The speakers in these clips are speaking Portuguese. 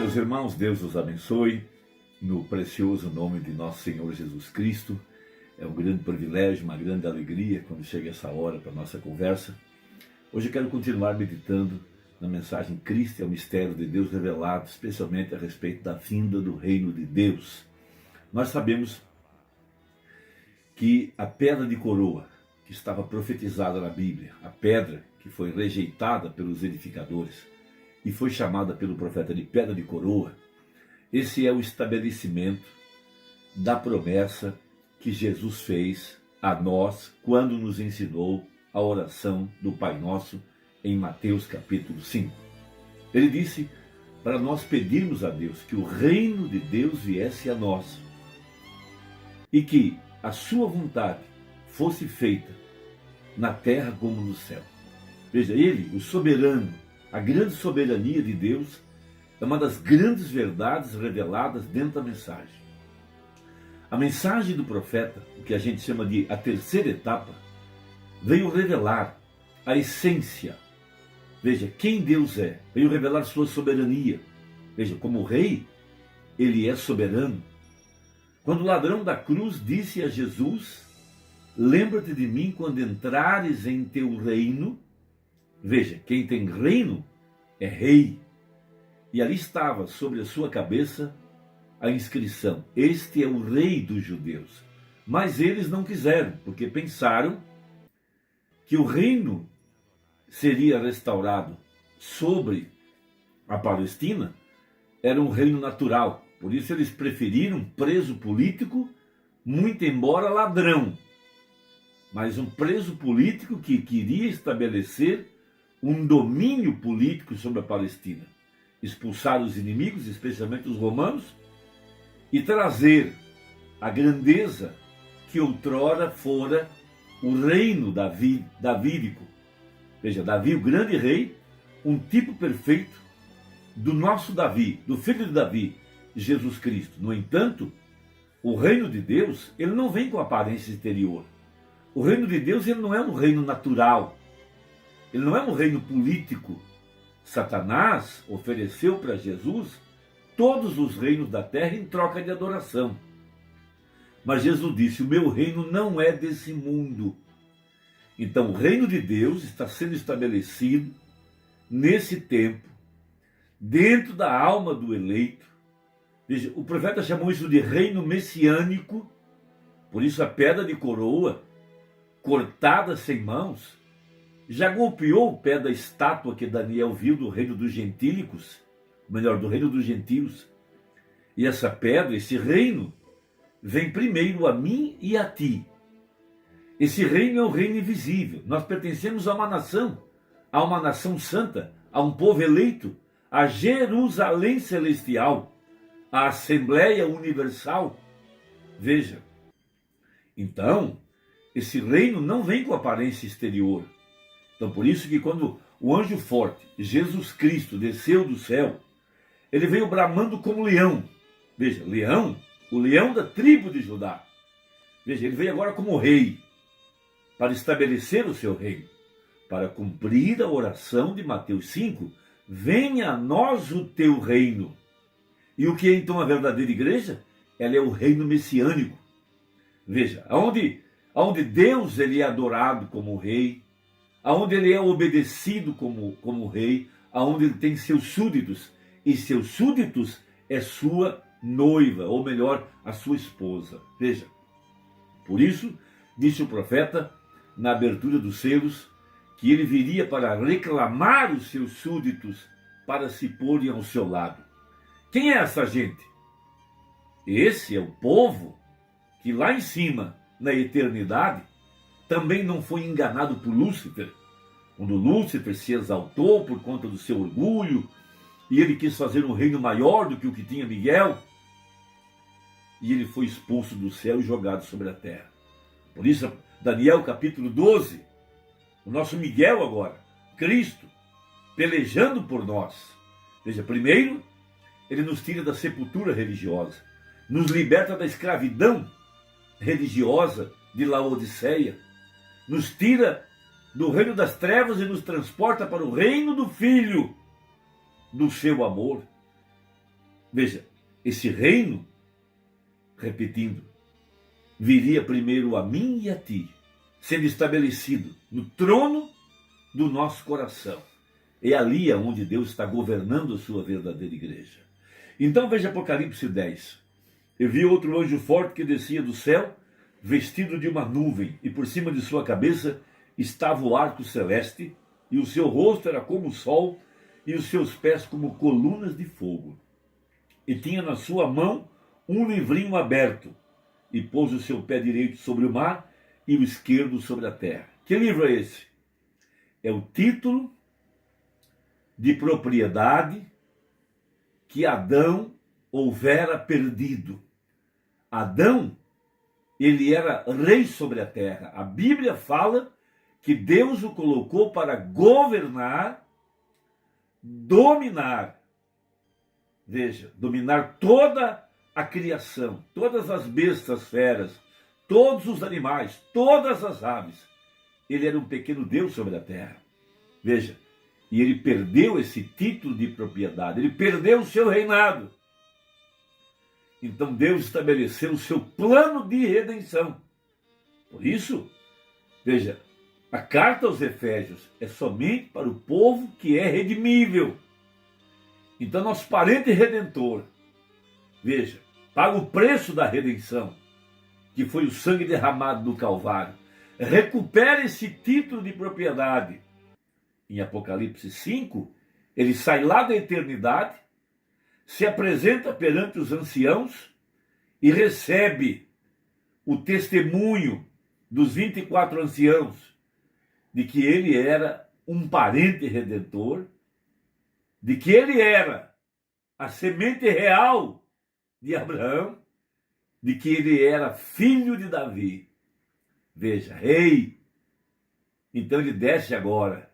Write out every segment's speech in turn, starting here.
Caros irmãos, Deus os abençoe, no precioso nome de nosso Senhor Jesus Cristo. É um grande privilégio, uma grande alegria quando chega essa hora para a nossa conversa. Hoje eu quero continuar meditando na mensagem Cristo é o mistério de Deus revelado, especialmente a respeito da vinda do reino de Deus. Nós sabemos que a pedra de coroa, que estava profetizada na Bíblia, a pedra que foi rejeitada pelos edificadores, e foi chamada pelo profeta de pedra de coroa, esse é o estabelecimento da promessa que Jesus fez a nós quando nos ensinou a oração do Pai Nosso em Mateus capítulo 5. Ele disse para nós pedirmos a Deus que o reino de Deus viesse a nós e que a sua vontade fosse feita na terra como no céu. Veja, ele, o soberano, a grande soberania de Deus é uma das grandes verdades reveladas dentro da mensagem. A mensagem do profeta, o que a gente chama de a terceira etapa, veio revelar a essência. Veja, quem Deus é. Veio revelar sua soberania. Veja, como rei, ele é soberano. Quando o ladrão da cruz disse a Jesus: lembra-te de mim quando entrares em teu reino. Veja, quem tem reino é rei. E ali estava sobre a sua cabeça a inscrição: este é o rei dos judeus. Mas eles não quiseram, porque pensaram que o reino seria restaurado sobre a Palestina, era um reino natural. Por isso eles preferiram preso político, muito embora ladrão, mas um preso político que queria estabelecer um domínio político sobre a Palestina, expulsar os inimigos, especialmente os romanos, e trazer a grandeza que outrora fora o reino davídico. Veja, Davi, o grande rei, um tipo perfeito do nosso Davi, do filho de Davi, Jesus Cristo. No entanto, o reino de Deus, ele não vem com aparência exterior. O reino de Deus, ele não é um reino natural. Ele não é um reino político. Satanás ofereceu para Jesus todos os reinos da terra em troca de adoração. Mas Jesus disse: o meu reino não é desse mundo. Então o reino de Deus está sendo estabelecido nesse tempo, dentro da alma do eleito. Veja, o profeta chamou isso de reino messiânico. Por isso a pedra de coroa, cortada sem mãos, já golpeou o pé da estátua que Daniel viu do reino dos gentílicos, melhor, do reino dos gentios. E essa pedra, esse reino, vem primeiro a mim e a ti. Esse reino é um reino invisível. Nós pertencemos a uma nação santa, a um povo eleito, a Jerusalém celestial, a Assembleia Universal. Veja, então, esse reino não vem com aparência exterior. Então, por isso que quando o anjo forte, Jesus Cristo, desceu do céu, ele veio bramando como leão. Veja, leão, o leão da tribo de Judá. Veja, ele veio agora como rei, para estabelecer o seu reino, para cumprir a oração de Mateus 5, venha a nós o teu reino. E o que é então a verdadeira igreja? Ela é o reino messiânico. Veja, aonde Deus ele é adorado como rei, aonde ele é obedecido como rei, aonde ele tem seus súditos, e seus súditos é sua noiva, ou melhor, a sua esposa. Veja, por isso, disse o profeta, na abertura dos selos, que ele viria para reclamar os seus súditos para se porem ao seu lado. Quem é essa gente? Esse é o povo que lá em cima, na eternidade, também não foi enganado por Lúcifer. Quando Lúcifer se exaltou por conta do seu orgulho, e ele quis fazer um reino maior do que o que tinha Miguel, e ele foi expulso do céu e jogado sobre a terra. Por isso, Daniel capítulo 12, o nosso Miguel agora, Cristo, pelejando por nós. Veja, primeiro, ele nos tira da sepultura religiosa, nos liberta da escravidão religiosa de Laodiceia, nos tira do reino das trevas e nos transporta para o reino do Filho do seu amor. Veja, esse reino, repetindo, viria primeiro a mim e a ti, sendo estabelecido no trono do nosso coração. É ali onde Deus está governando a sua verdadeira igreja. Então veja Apocalipse 10. Eu vi outro anjo forte que descia do céu, vestido de uma nuvem, e por cima de sua cabeça estava o arco celeste, e o seu rosto era como o sol, e os seus pés como colunas de fogo. E tinha na sua mão um livrinho aberto, e pôs o seu pé direito sobre o mar e o esquerdo sobre a terra. Que livro é esse? É o título de propriedade que Adão houvera perdido. Adão, ele era rei sobre a terra. A Bíblia fala que Deus o colocou para governar, dominar. Veja, dominar toda a criação, todas as bestas, feras, todos os animais, todas as aves. Ele era um pequeno Deus sobre a terra. Veja, e ele perdeu esse título de propriedade, ele perdeu o seu reinado. Então Deus estabeleceu o seu plano de redenção. Por isso, veja, a carta aos Efésios é somente para o povo que é redimível. Então nosso parente redentor, veja, paga o preço da redenção, que foi o sangue derramado no Calvário. Recupera esse título de propriedade. Em Apocalipse 5, ele sai lá da eternidade, se apresenta perante os anciãos e recebe o testemunho dos 24 anciãos de que ele era um parente redentor, de que ele era a semente real de Abraão, de que ele era filho de Davi. Veja, rei. Então ele desce agora,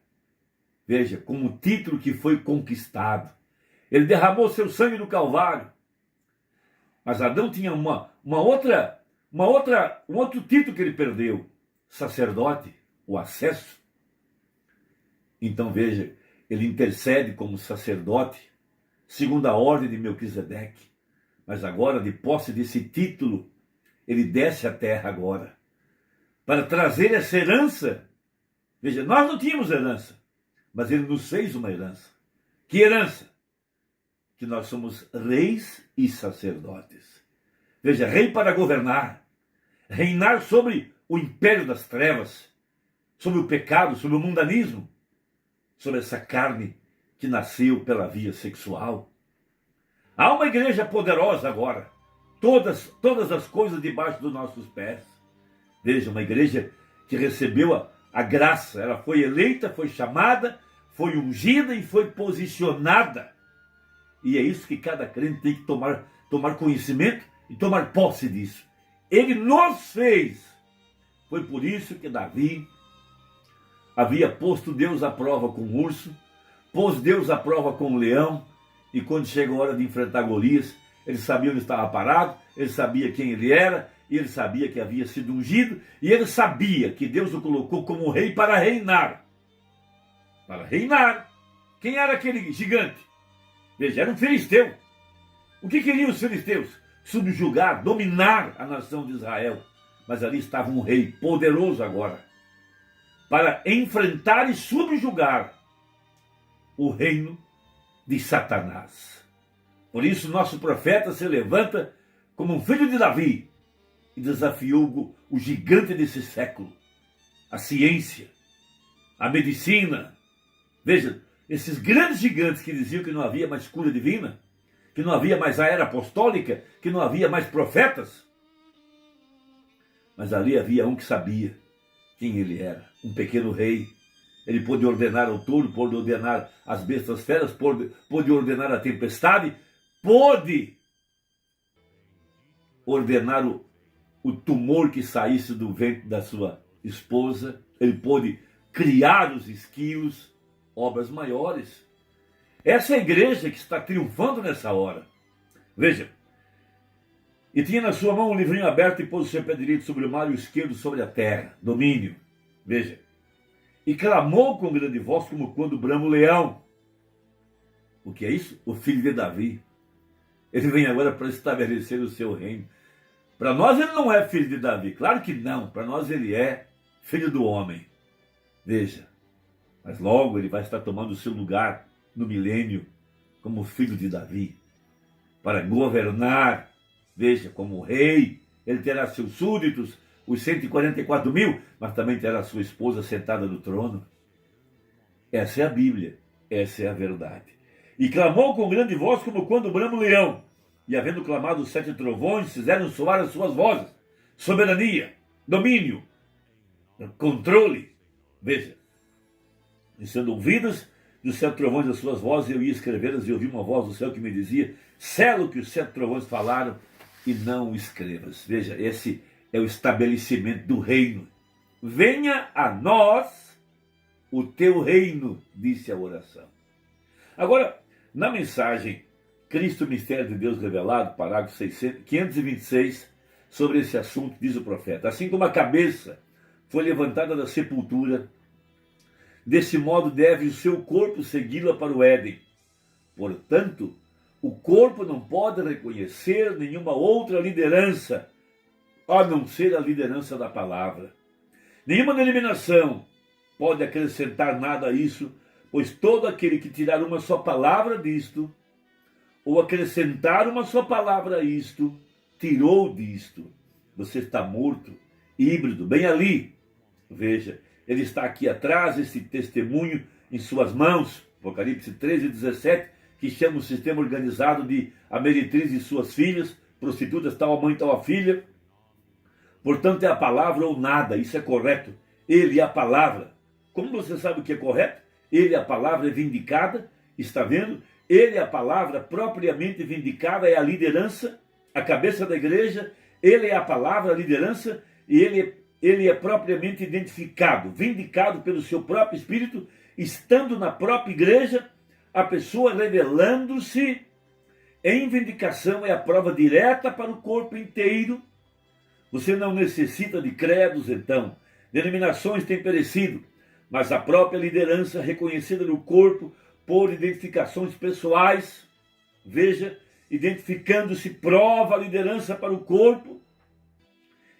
veja, com o título que foi conquistado. Ele derramou seu sangue no Calvário. Mas Adão tinha um outro título que ele perdeu: sacerdote, o acesso. Então veja, ele intercede como sacerdote, segundo a ordem de Melquisedeque. Mas agora, de posse desse título, ele desce à terra agora, para trazer essa herança. Veja, nós não tínhamos herança, mas ele nos fez uma herança. Que herança? Que nós somos reis e sacerdotes. Veja, rei para governar, reinar sobre o império das trevas, sobre o pecado, sobre o mundanismo, sobre essa carne que nasceu pela via sexual. Há uma igreja poderosa agora, todas as coisas debaixo dos nossos pés. Veja, uma igreja que recebeu a graça, ela foi eleita, foi chamada, foi ungida e foi posicionada. E é isso que cada crente tem que tomar conhecimento e tomar posse disso. Ele nos fez. Foi por isso que Davi havia posto Deus à prova com o urso, pôs Deus à prova com o leão, e quando chegou a hora de enfrentar Golias, ele sabia onde estava parado, ele sabia quem ele era, e ele sabia que havia sido ungido, e ele sabia que Deus o colocou como rei para reinar. Para reinar. Quem era aquele gigante? Veja, era um filisteu. O que queriam os filisteus? Subjugar, dominar a nação de Israel. Mas ali estava um rei poderoso agora, para enfrentar e subjugar o reino de Satanás. Por isso nosso profeta se levanta como um filho de Davi e desafiou o gigante desse século, a ciência, a medicina. Veja, esses grandes gigantes que diziam que não havia mais cura divina, que não havia mais a era apostólica, que não havia mais profetas. Mas ali havia um que sabia quem ele era, um pequeno rei. Ele pôde ordenar ao touro, pôde ordenar as bestas feras, pôde ordenar a tempestade, pôde ordenar o tumor que saísse do ventre da sua esposa, ele pôde criar os esquilos, obras maiores. Essa é a igreja que está triunfando nessa hora. Veja, e tinha na sua mão um livrinho aberto e pôs o seu pé direito sobre o mar e o esquerdo sobre a terra, domínio. Veja, e clamou com grande voz como quando brama o leão. O que é isso? O filho de Davi. Ele vem agora para estabelecer o seu reino. Para nós ele não é filho de Davi, claro que não. Para nós ele é filho do homem. Veja, mas logo ele vai estar tomando o seu lugar no milênio como filho de Davi, para governar, veja, como rei. Ele terá seus súditos, os 144 mil, mas também terá sua esposa sentada no trono. Essa é a Bíblia, essa é a verdade. E clamou com grande voz como quando brama o leão. E havendo clamado os 7 trovões, fizeram soar as suas vozes. Soberania, domínio, controle. Veja, e sendo ouvidas dos 7 trovões as suas vozes, eu ia escrevê-las e ouvi uma voz do céu que me dizia: sela o que os 7 trovões falaram e não o escrevas. Veja, esse é o estabelecimento do reino. Venha a nós o teu reino, disse a oração. Agora, na mensagem Cristo, Mistério de Deus Revelado, parágrafo 526, sobre esse assunto, diz o profeta: assim como a cabeça foi levantada da sepultura, desse modo deve o seu corpo segui-la para o Éden. Portanto, o corpo não pode reconhecer nenhuma outra liderança, a não ser a liderança da palavra. Nenhuma denominação pode acrescentar nada a isso, pois todo aquele que tirar uma só palavra disto, ou acrescentar uma só palavra a isto, tirou disto. Você está morto, híbrido, bem ali. Veja, ele está aqui atrás, esse testemunho em suas mãos, Apocalipse 13:17, que chama o sistema organizado de a meretriz e suas filhas, prostitutas, tal a mãe, tal a filha. Portanto, é a palavra ou nada, isso é correto. Ele é a palavra. Como você sabe o que é correto? Ele é a palavra, é vindicada, está vendo? Ele é a palavra propriamente vindicada, é a liderança, a cabeça da igreja. Ele é a palavra, a liderança, e ele é propriamente identificado, vindicado pelo seu próprio Espírito, estando na própria igreja, a pessoa revelando-se em vindicação é a prova direta para o corpo inteiro. Você não necessita de credos, então. Denominações têm perecido, mas a própria liderança reconhecida no corpo por identificações pessoais, veja, identificando-se, prova a liderança para o corpo.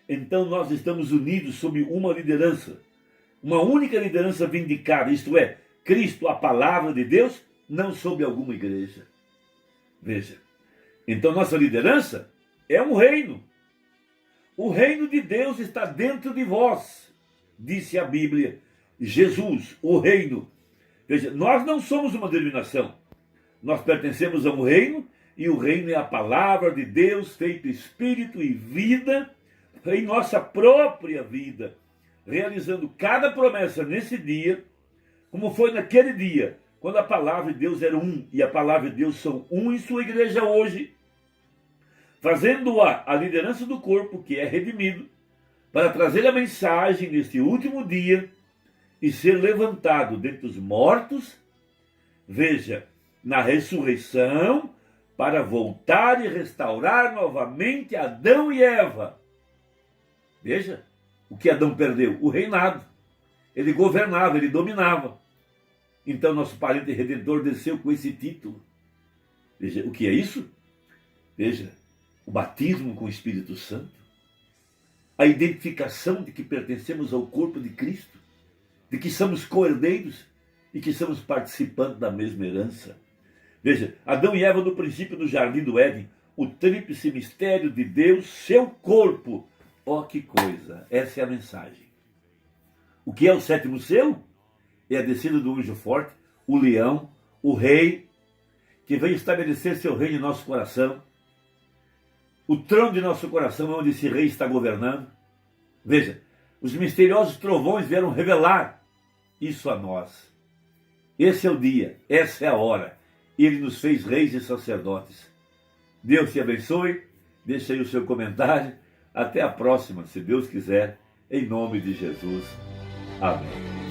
Então nós estamos unidos sob uma liderança, uma única liderança vindicada, isto é, Cristo, a palavra de Deus, não sob alguma igreja. Veja, então nossa liderança é um reino. O reino de Deus está dentro de vós, disse a Bíblia. Jesus, o reino. Veja, nós não somos uma denominação. Nós pertencemos a um reino, e o reino é a palavra de Deus, feito espírito e vida, em nossa própria vida, realizando cada promessa nesse dia, como foi naquele dia, quando a palavra de Deus era um, e a palavra de Deus são um em sua igreja hoje, fazendo-a a liderança do corpo, que é redimido, para trazer a mensagem neste último dia e ser levantado dentre os mortos, veja, na ressurreição, para voltar e restaurar novamente Adão e Eva. Veja, o que Adão perdeu? O reinado. Ele governava, ele dominava. Então nosso parente redentor desceu com esse título. Veja, o que é isso? Veja, o batismo com o Espírito Santo, a identificação de que pertencemos ao corpo de Cristo, de que somos co-herdeiros e que estamos participando da mesma herança. Veja, Adão e Eva no princípio do jardim do Éden, o tríplice mistério de Deus, seu corpo. Ó, que coisa! Essa é a mensagem. O que é o 7º selo? É a descida do anjo forte, o leão, o rei, que vem estabelecer seu reino em nosso coração. O trono de nosso coração é onde esse rei está governando. Veja, os misteriosos trovões vieram revelar isso a nós. Esse é o dia, essa é a hora. Ele nos fez reis e sacerdotes. Deus te abençoe. Deixa aí o seu comentário. Até a próxima, se Deus quiser, em nome de Jesus. Amém.